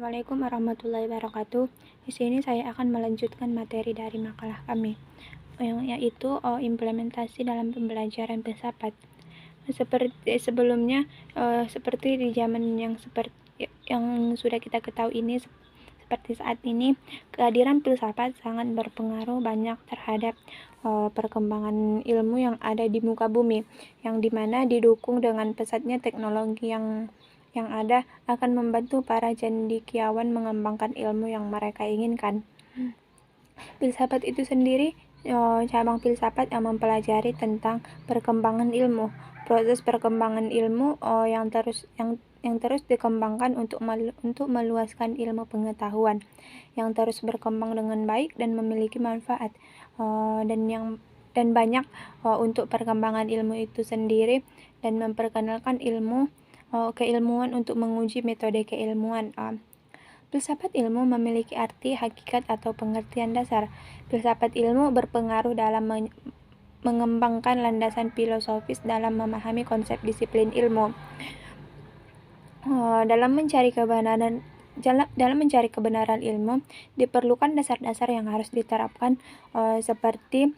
Assalamualaikum warahmatullahi wabarakatuh. Di sini saya akan melanjutkan materi dari makalah kami, yaitu implementasi dalam pembelajaran filsafat. Seperti sebelumnya, seperti di zaman yang sudah kita ketahui ini, seperti saat ini, kehadiran filsafat sangat berpengaruh banyak terhadap perkembangan ilmu yang ada di muka bumi, yang dimana didukung dengan pesatnya teknologi yang ada akan membantu para cendekiawan mengembangkan ilmu yang mereka inginkan. Filsafat itu sendiri cabang filsafat yang mempelajari tentang perkembangan ilmu, proses perkembangan ilmu yang terus dikembangkan untuk meluaskan ilmu pengetahuan yang terus berkembang dengan baik dan memiliki manfaat dan banyak untuk perkembangan ilmu itu sendiri, dan memperkenalkan keilmuan untuk menguji metode keilmuan. Filsafat ilmu memiliki arti, hakikat, atau pengertian dasar. Filsafat ilmu berpengaruh dalam mengembangkan landasan filosofis dalam memahami konsep disiplin ilmu. Dalam mencari kebenaran ilmu, diperlukan dasar-dasar yang harus diterapkan, seperti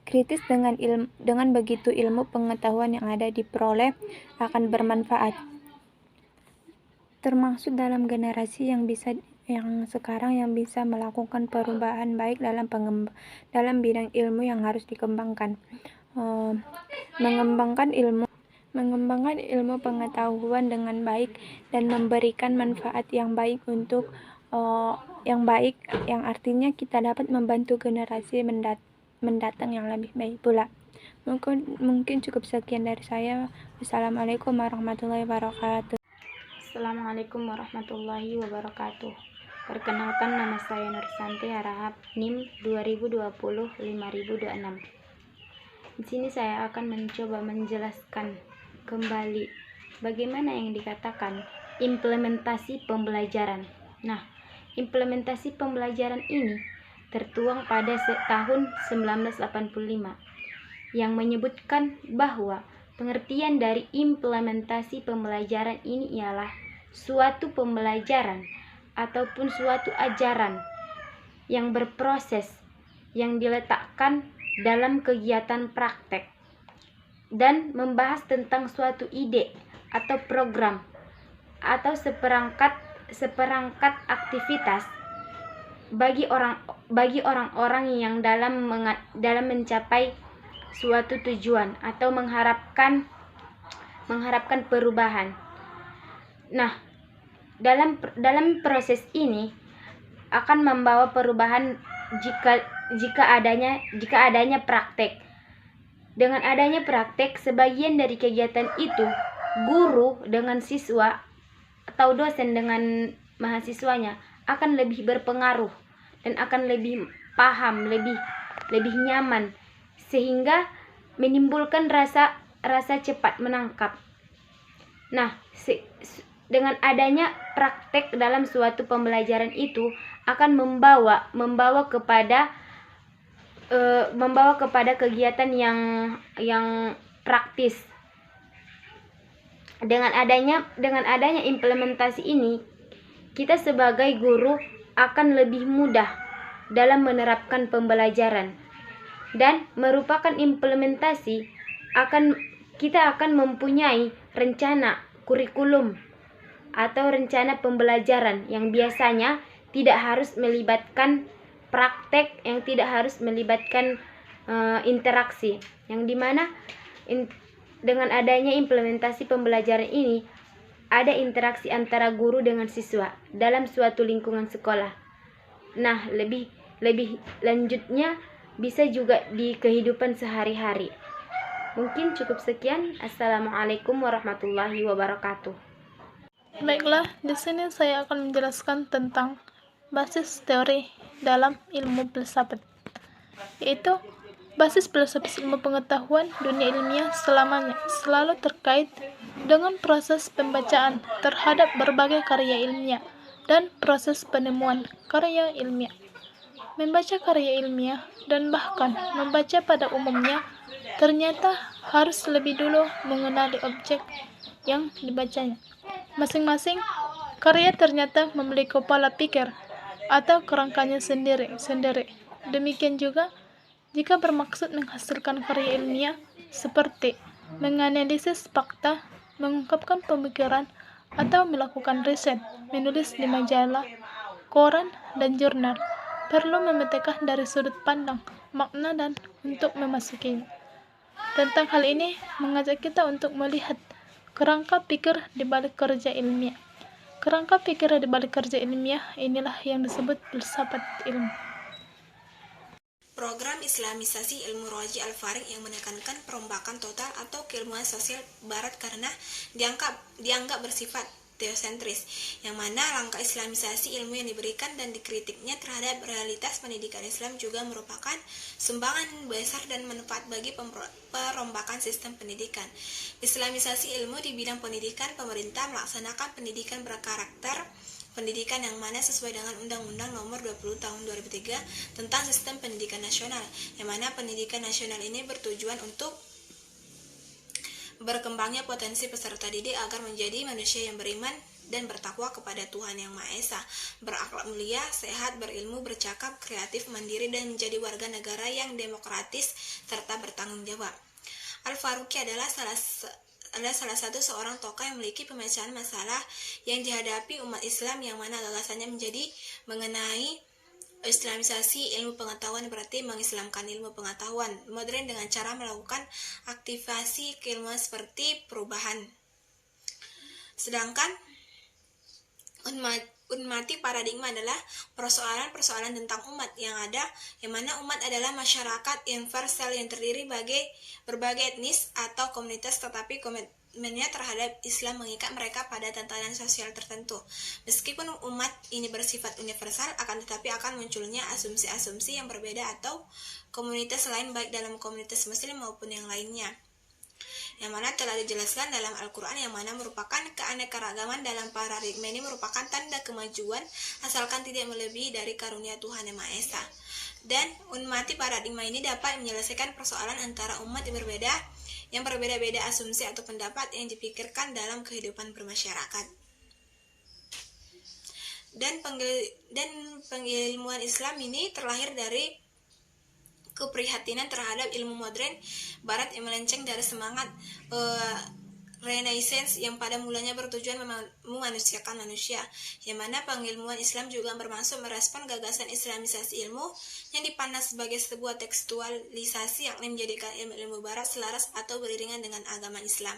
kritis dengan begitu ilmu pengetahuan yang ada diperoleh akan bermanfaat, termasuk dalam generasi yang sekarang yang bisa melakukan perubahan baik dalam bidang ilmu yang harus dikembangkan. Mengembangkan ilmu pengetahuan dengan baik dan memberikan manfaat yang baik yang artinya kita dapat membantu generasi mendatang yang lebih baik pula. Mungkin cukup sekian dari saya. Wassalamualaikum warahmatullahi wabarakatuh. Assalamualaikum warahmatullahi wabarakatuh. Perkenalkan, nama saya Nursanti Harahap, NIM 2020-5026. Di sini saya akan mencoba menjelaskan kembali bagaimana yang dikatakan implementasi pembelajaran. Nah, implementasi pembelajaran ini tertuang pada tahun 1985 yang menyebutkan bahwa pengertian dari implementasi pembelajaran ini ialah suatu pembelajaran ataupun suatu ajaran yang berproses, yang diletakkan dalam kegiatan praktek dan membahas tentang suatu ide atau program atau seperangkat aktivitas bagi orang-orang yang dalam mencapai suatu tujuan atau mengharapkan perubahan. Nah, dalam proses ini akan membawa perubahan jika adanya praktek. Dengan adanya praktek, sebagian dari kegiatan itu guru dengan siswa atau dosen dengan mahasiswanya akan lebih berpengaruh dan akan lebih paham, lebih nyaman, sehingga menimbulkan rasa cepat menangkap. Nah, dengan adanya praktek dalam suatu pembelajaran itu akan membawa kepada kegiatan yang praktis. Dengan adanya implementasi ini, kita sebagai guru akan lebih mudah dalam menerapkan pembelajaran, dan merupakan implementasi kita akan mempunyai rencana kurikulum atau rencana pembelajaran yang biasanya tidak harus melibatkan praktek, yang tidak harus melibatkan interaksi, yang dimana dengan adanya implementasi pembelajaran ini ada interaksi antara guru dengan siswa dalam suatu lingkungan sekolah. Nah, lebih lanjutnya bisa juga di kehidupan sehari-hari. Mungkin cukup sekian. Assalamualaikum warahmatullahi wabarakatuh. Baiklah, di sini saya akan menjelaskan tentang basis teori dalam ilmu filsafat, yaitu basis filosofis ilmu pengetahuan dunia ilmiah selamanya selalu terkait dengan proses pembacaan terhadap berbagai karya ilmiah dan proses penemuan karya ilmiah. Membaca karya ilmiah dan bahkan membaca pada umumnya ternyata harus lebih dulu mengenali objek yang dibacanya. Masing-masing Karya ternyata memiliki pola pikir atau kerangkanya sendiri. Demikian juga jika bermaksud menghasilkan karya ilmiah seperti menganalisis fakta, mengungkapkan pemikiran, atau melakukan riset, menulis di majalah, koran, dan jurnal, perlu memetakan dari sudut pandang, makna, dan untuk memasukinya. Tentang hal ini, mengajak kita untuk melihat kerangka pikir di balik kerja ilmiah. Kerangka pikir di balik kerja ilmiah inilah yang disebut filsafat ilmu. Program Islamisasi ilmu Raji Al-Faring yang menekankan perombakan total atau keilmuan sosial Barat karena dianggap bersifat teosentris, yang mana langkah Islamisasi ilmu yang diberikan dan dikritiknya terhadap realitas pendidikan Islam juga merupakan sumbangan besar dan manfaat bagi perombakan sistem pendidikan. Islamisasi ilmu di bidang pendidikan, pemerintah melaksanakan pendidikan berkarakter pendidikan yang mana sesuai dengan Undang-Undang Nomor 20 Tahun 2003 tentang Sistem Pendidikan Nasional, yang mana pendidikan nasional ini bertujuan untuk berkembangnya potensi peserta didik agar menjadi manusia yang beriman dan bertakwa kepada Tuhan Yang Maha Esa, berakhlak mulia, sehat, berilmu, bercakap, kreatif, mandiri, dan menjadi warga negara yang demokratis serta bertanggung jawab. Al-Faruqi adalah salah satu seorang tokoh yang memiliki pemecahan masalah yang dihadapi umat Islam, yang mana gagasannya menjadi mengenai Islamisasi ilmu pengetahuan berarti mengislamkan ilmu pengetahuan modern dengan cara melakukan aktivasi keilmuan seperti perubahan. Sedangkan Unmati paradigma adalah persoalan-persoalan tentang umat yang ada, yang mana umat adalah masyarakat universal yang terdiri berbagai etnis atau komunitas, tetapi komitmennya terhadap Islam mengikat mereka pada tatanan sosial tertentu. Meskipun umat ini bersifat universal, akan tetapi akan munculnya asumsi-asumsi yang berbeda atau komunitas lain baik dalam komunitas muslim maupun yang lainnya, yang mana telah dijelaskan dalam Al-Quran, yang mana merupakan keanekaragaman dalam paradigma ini merupakan tanda kemajuan asalkan tidak melebihi dari karunia Tuhan Yang Maha Esa. Dan unmati paradigma ini dapat menyelesaikan persoalan antara umat yang berbeda-beda asumsi atau pendapat yang dipikirkan dalam kehidupan bermasyarakat. Dan pengilmuan Islam ini terlahir dari keprihatinan terhadap ilmu modern Barat yang melenceng dari semangat Renaissance yang pada mulanya bertujuan memanusiakan manusia, yang mana pengilmuan Islam juga bermaksud merespon gagasan Islamisasi ilmu yang dipandang sebagai sebuah tekstualisasi, yakni menjadikan ilmu Barat selaras atau beriringan dengan agama Islam.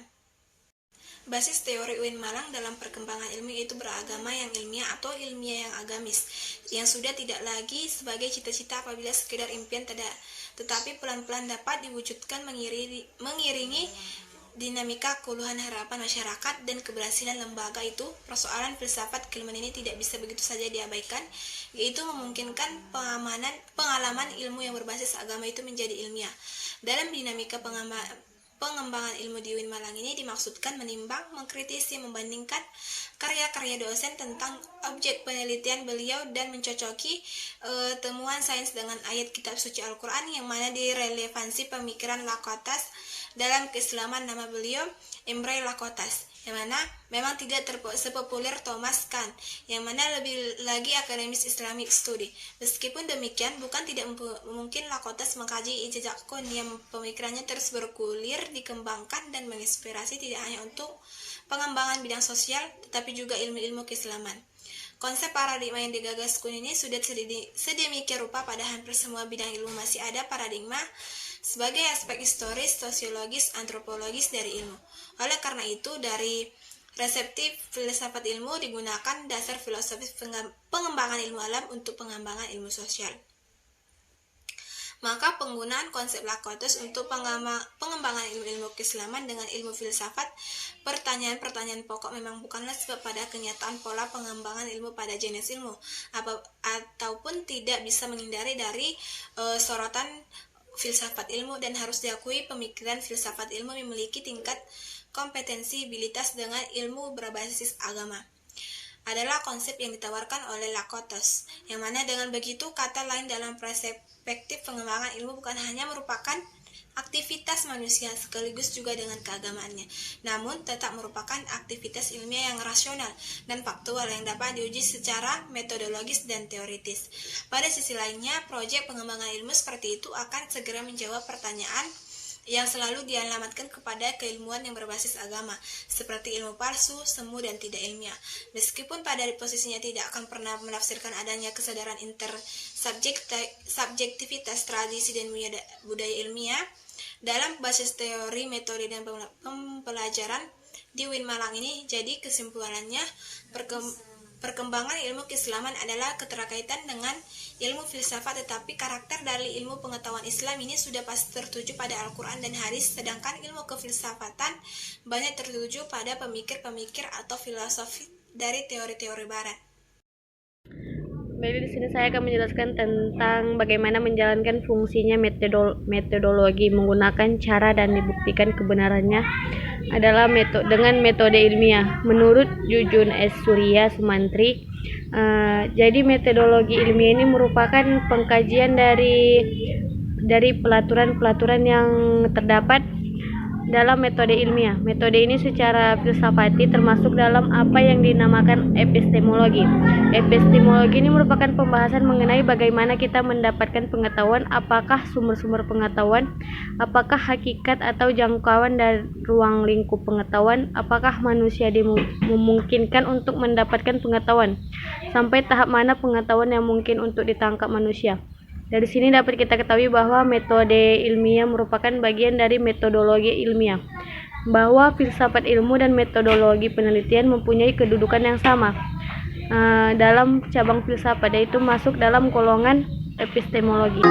Basis teori UIN Malang dalam perkembangan ilmu yaitu beragama yang ilmiah atau ilmiah yang agamis, yang sudah tidak lagi sebagai cita-cita apabila sekedar impian tetapi pelan-pelan dapat diwujudkan mengiringi dinamika keluhan harapan masyarakat dan keberhasilan lembaga itu. Persoalan filsafat keilmuan ini tidak bisa begitu saja diabaikan, yaitu memungkinkan pengalaman ilmu yang berbasis agama itu menjadi ilmiah. Dalam dinamika pengembangan ilmu di UIN Malang ini dimaksudkan menimbang, mengkritisi, membandingkan karya-karya dosen tentang objek penelitian beliau dan mencocoki temuan sains dengan ayat kitab suci Al-Quran, yang mana direlevansi pemikiran Lakotas dalam keislaman. Nama beliau Imre Lakotas, yang mana memang tidak sepopuler Thomas Kahn, yang mana lebih lagi akademis Islamic Study. Meskipun demikian, bukan tidak mungkin Lakotas mengkaji jejak Kahn yang pemikirannya terus bergulir, dikembangkan dan menginspirasi tidak hanya untuk pengembangan bidang sosial, tetapi juga ilmu-ilmu keislaman. Konsep paradigma yang digagas Kahn ini sudah sedemikian rupa pada hampir semua bidang ilmu masih ada paradigma sebagai aspek historis, sosiologis, antropologis dari ilmu. Oleh karena itu, dari reseptif filsafat ilmu digunakan dasar filosofis pengembangan ilmu alam untuk pengembangan ilmu sosial. Maka penggunaan konsep Lakotas untuk pengembangan ilmu-ilmu keislaman dengan ilmu filsafat, pertanyaan-pertanyaan pokok memang bukanlah sebab pada kenyataan pola pengembangan ilmu pada jenis ilmu, ataupun tidak bisa menghindari dari sorotan filsafat ilmu, dan harus diakui pemikiran filsafat ilmu memiliki tingkat kompetensibilitas dengan ilmu berbasis agama. Adalah konsep yang ditawarkan oleh Lakotas, yang mana dengan begitu kata lain dalam perspektif pengembangan ilmu bukan hanya merupakan aktivitas manusia sekaligus juga dengan keagamaannya, namun tetap merupakan aktivitas ilmiah yang rasional dan faktual yang dapat diuji secara metodologis dan teoritis. Pada sisi lainnya, proyek pengembangan ilmu seperti itu akan segera menjawab pertanyaan yang selalu dialamatkan kepada keilmuan yang berbasis agama, seperti ilmu palsu, semu, dan tidak ilmiah. Meskipun pada posisinya tidak akan pernah menafsirkan adanya kesadaran intersubjektivitas tradisi dan budaya ilmiah, dalam basis teori, metode, dan pembelajaran di UIN Malang ini, jadi kesimpulannya, perkembangan ilmu keislaman adalah keterkaitan dengan ilmu filsafat, tetapi karakter dari ilmu pengetahuan Islam ini sudah pasti tertuju pada Al-Quran dan hadis, sedangkan ilmu kefilsafatan banyak tertuju pada pemikir-pemikir atau filosofi dari teori-teori barat. Baik, di sini saya akan menjelaskan tentang bagaimana menjalankan fungsinya metodologi menggunakan cara dan dibuktikan kebenarannya adalah dengan metode ilmiah. Menurut Jujun S. Surya Sumantri, jadi metodologi ilmiah ini merupakan pengkajian dari pelaturan-pelaturan yang terdapat dalam metode ilmiah. Metode ini secara filsafati termasuk dalam apa yang dinamakan epistemologi. Epistemologi ini merupakan pembahasan mengenai bagaimana kita mendapatkan pengetahuan, apakah sumber-sumber pengetahuan, apakah hakikat atau jangkauan dari ruang lingkup pengetahuan, apakah manusia memungkinkan untuk mendapatkan pengetahuan, sampai tahap mana pengetahuan yang mungkin untuk ditangkap manusia. Dari sini dapat kita ketahui bahwa metode ilmiah merupakan bagian dari metodologi ilmiah, bahwa filsafat ilmu dan metodologi penelitian mempunyai kedudukan yang sama dalam cabang filsafat, yaitu masuk dalam golongan epistemologi.